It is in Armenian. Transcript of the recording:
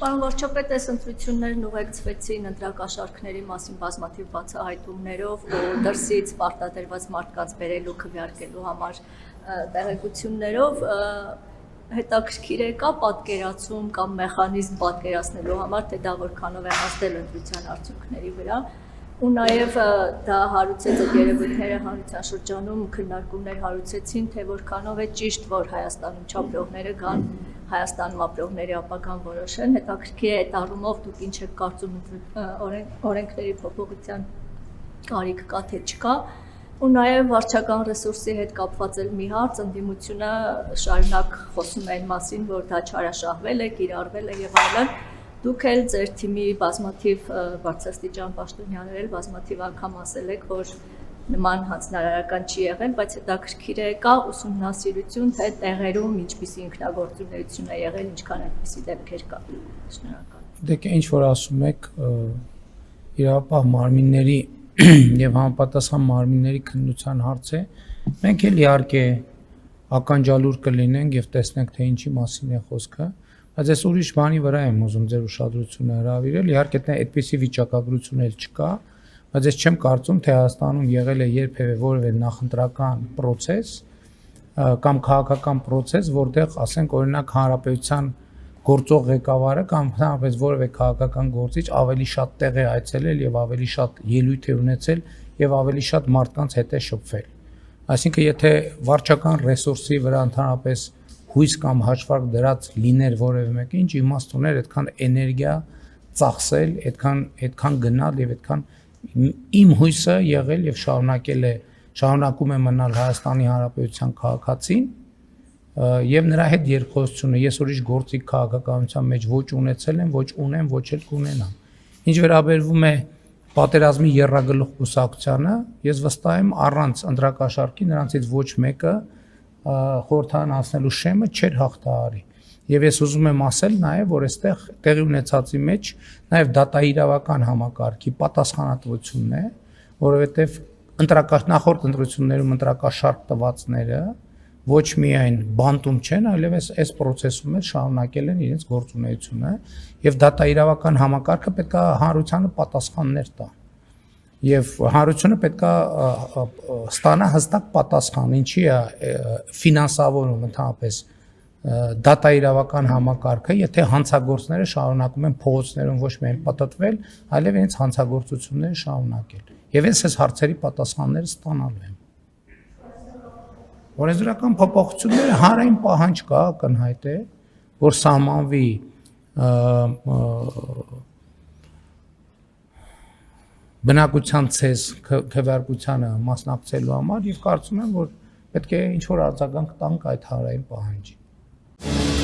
Պարոն վարչապետ, այս ընտրություններն ուղեկցվեցին ընտրակաշառքների մասին բազմաթիվ բացահայտումներով ու դրսից պարտադրված մարդկանց բերելու քվեարկելու համար տեղեկություններով հետաքրքիր է կա պատկերացում կամ մեխանիզմ պատկերացնելու համար, թե դա որքանով է ազդել ընտրության արդյունքների վրա ու նաև դա հարուցեց այդ երևույթները հանրության շրջանում քննարկումներ հարուցեցին, թե որքանով է ճիշտ, որ Հայաստանում չապրողները գան Հայաստանում ապրողների ապագան որոշեն, հետաքրքիր է այդ առումով դուք ինչ եք կարծում օրենքների փոփոխության կարիք կա թե չկա ու նաև վարչական ռեսուրսի հետ կապված էլ մի հարց, ընդդիմությունը շարունակ խոսում է այն մասին, որ դա չարաշահվել է, կիրառվել է եւ այլն, դուք էլ ձեր թիմի բազմաթիվ բարձրաստիճան պաշտոնյաներ էլ բազմաթիվ անգամ ասել եք, որ նման հանձնարարական չի եղել, բայց հետաքրքիր է կա ուսումնասիրություն, թե տեղերում ինչպիսի ինքնագործունեություն է եղել, ինչքան այդպիսի դեպքեր կա։ Շնորհակալ։ Դեք ինչ որ ասում եք իրավապահ մարմինների եւ համապատասխան մարմինների քննության հարց է, մենք էլ իհարկե ականջալուր կլինենք եւ տեսնենք թե ինչի մասին է խոսքը, բայց ես ուրիշ բանի վրա եմ ուզում ձեր ուշադրությունը հրավիրել, իհարկե դա այդպիսի վիճակագրություն էլ չկա, բայց ես չեմ կարծում թե Հայաստանում եղել է երբևէ որևէ նախընտրական process կամ քաղաքական process, որտեղ ասենք օրինակ հանրապետության գործող ղեկավարը կամ հնարավորապես որևէ քաղաքական գործիչ ավելի շատ տեղ է այցելել եւ ավելի շատ ելույթ է ունեցել եւ ավելի շատ մարդկանց հետ է շփվել։ Այսինքն եթե վարչական ռեսուրսի վրա ընդհանրապես հույս կամ հաշվարկ դրած լիներ որևէ մեկը, ինչ իմաստ ուներ այդքան էներգիա ծախսել, այդքան գնալ եւ այդքան իմ հույսը եղել եւ շարունակում է մնալ Հայաստանի Հանրապետության քաղաքացին եւ նրա հետ երկխոսությունը ես ուրիշ գործիք քաղաքականության մեջ ոչ ունեցել եմ, ոչ ունեմ, ոչ էլ կունենամ։ Ինչ վերաբերվում է պատերազմի եռագլուխ կուսակցությանը, ես վստահ եմ առանց ընտրակաշառքի նրանցից ոչ մեկը խորհրդարան հասնելու շեմը չէր հաղթահարի։ Եվ ես ուզում եմ ասել նաեւ, որ այստեղ տեղի ունեցածի մեջ նաեւ դատաիրավական համակարգի պատասխանատվությունն է, որովհետեւ նախորդ ընտրություններում ընտրակաշառք տվածները ոչ միայն բանտում չեն, այլև այս process-ում էլ շարունակել են իրենց գործունեությունը եւ դատաիրավական համակարգը պետք է հանրությանը պատասխաններ տա։ Եվ հանրությունը պետք է ստանա հստակ պատասխան, ինչի է ֆինանսավորում ընդհանրապես դատաիրավական համակարգը, եթե հանցագործները շարունակում են փողոցներում ոչ միայն պատտվել, այլև իրենց հանցագործությունները շարունակել։ Եվ այս հարցերի պատասխանները ստանալու են։ Օրենսդրական փոփոխությունները հանրային պահանջ կա, ակնհայտ է, որ սահմանվի բնակության ցես քվեարկությանը մասնակցելու համար եւ կարծում եմ, որ պետք է ինչ-որ արձագանք տանք այդ հանրային պահանջին։